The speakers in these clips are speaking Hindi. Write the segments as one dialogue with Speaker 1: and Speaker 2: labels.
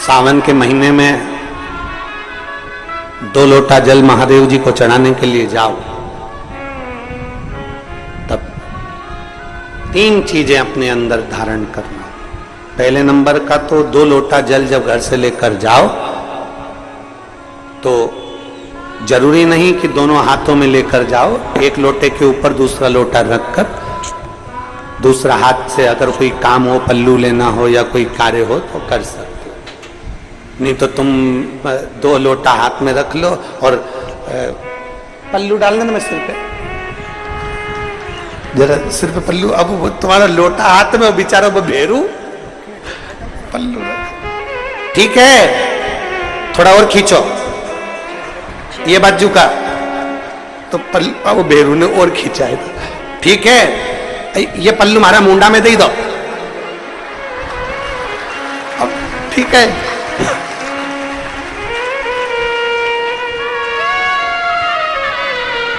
Speaker 1: सावन के महीने में 2 लोटा जल महादेव जी को चढ़ाने के लिए जाओ, तब 3 चीजें अपने अंदर धारण करना। पहले नंबर का तो 2 लोटा जल जब घर से लेकर जाओ तो जरूरी नहीं कि दोनों हाथों में लेकर जाओ, एक लोटे के ऊपर दूसरा लोटा रखकर दूसरा हाथ से अगर कोई काम हो, पल्लू लेना हो या कोई कार्य हो तो कर सकते हो। नहीं तो तुम 2 लोटा हाथ में रख लो और पल्लू डालना ना मैं सिर पे, जरा सिर पे पल्लू। अब वो तुम्हारा लोटा हाथ में, बेचारा वो भेरू पल्लू। ठीक है, थोड़ा और खींचो ये बाजू का, तो पल्लू वो भेरू ने और खींचा है। ठीक है, ये पल्लू हमारा मुंडा में दे दो। अब ठीक है,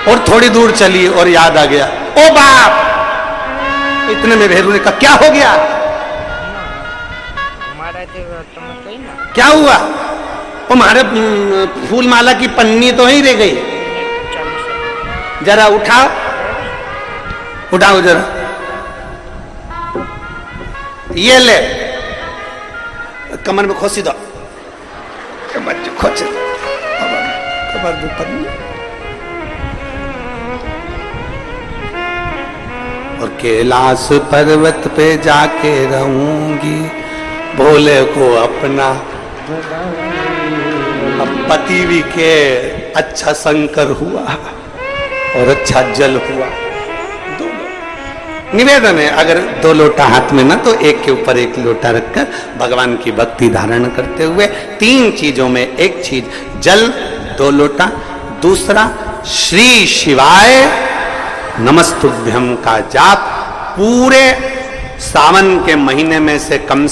Speaker 1: और थोड़ी दूर चली और याद आ गया, ओ बाप, इतने में भेरू ने कहा क्या हो गया, क्या हुआ? वो हमारे फूल माला की पन्नी तो ही रह गई, जरा उठाओ उठाओ जरा, ये ले कमर में खोसी दो, कमर खोच कमर पन्नी। और कैलाश पर्वत पे जाके रहूंगी, भोले को अपना। अब पति भी के अच्छा शंकर हुआ और अच्छा जल हुआ। निवेदन है, अगर 2 लोटा हाथ में ना तो एक के ऊपर एक लोटा रखकर भगवान की भक्ति धारण करते हुए 3 चीजों में एक चीज जल 2 लोटा, दूसरा श्री शिवाय नमस्तुभ्यम का जाप पूरे सावन के महीने में से कम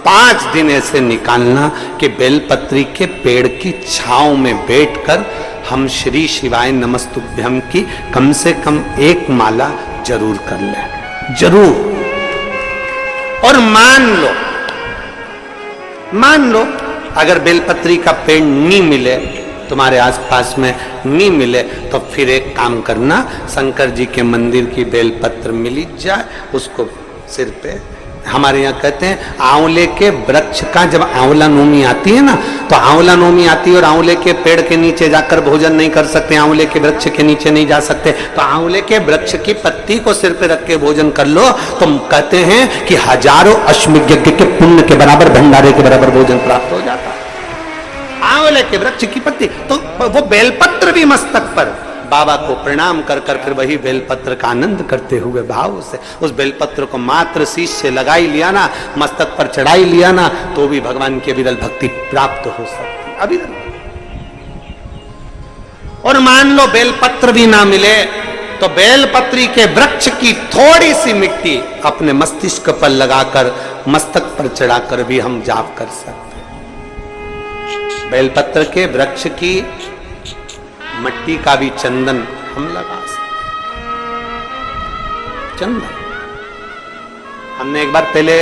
Speaker 1: 5 दिन ऐसे निकालना कि बेलपत्री के पेड़ की छांव में बैठकर हम श्री शिवाय नमस्तुभ्यम की कम से कम 1 माला जरूर कर ले, जरूर। और मान लो अगर बेलपत्री का पेड़ नहीं मिले, तुम्हारे आसपास में नहीं मिले, तो फिर एक काम करना, शंकर जी के मंदिर की बेलपत्र मिली जाए, उसको सिर पे, हमारे यहाँ कहते हैं आंवले के वृक्ष का, जब आंवला नोमी आती है ना, तो आंवला नोमी आती है और आंवले के पेड़ के नीचे जाकर भोजन नहीं कर सकते, आंवले के वृक्ष के नीचे नहीं जा सकते, तो आंवले के वृक्ष की पत्ती को सिर पे रख के भोजन कर लो, तो कहते हैं कि हजारों अश्वमेध यज्ञ के पुण्य के बराबर, भंडारे के बराबर भोजन प्राप्त हो जाता है। आंवले के वृक्ष की पत्ती, तो वो बेलपत्र भी मस्तक पर बाबा को प्रणाम कर कर फिर वही बेलपत्र का आनंद करते हुए भाव से उस बेलपत्र को मात्र शीश से लगाई लिया ना, मस्तक पर चढ़ाई लिया ना, तो भी भगवान की अविरल भक्ति प्राप्त हो सकती, अविरल। और मान लो बेलपत्र भी ना मिले तो बेलपत्री के वृक्ष की थोड़ी सी मिट्टी अपने मस्तिष्क पर लगाकर, मस्तक पर चढ़ाकर भी हम जाप कर सकते। बेलपत्र के वृक्ष की मट्टी का भी चंदन हम लगा सकते। चंदन हमने एक बार पहले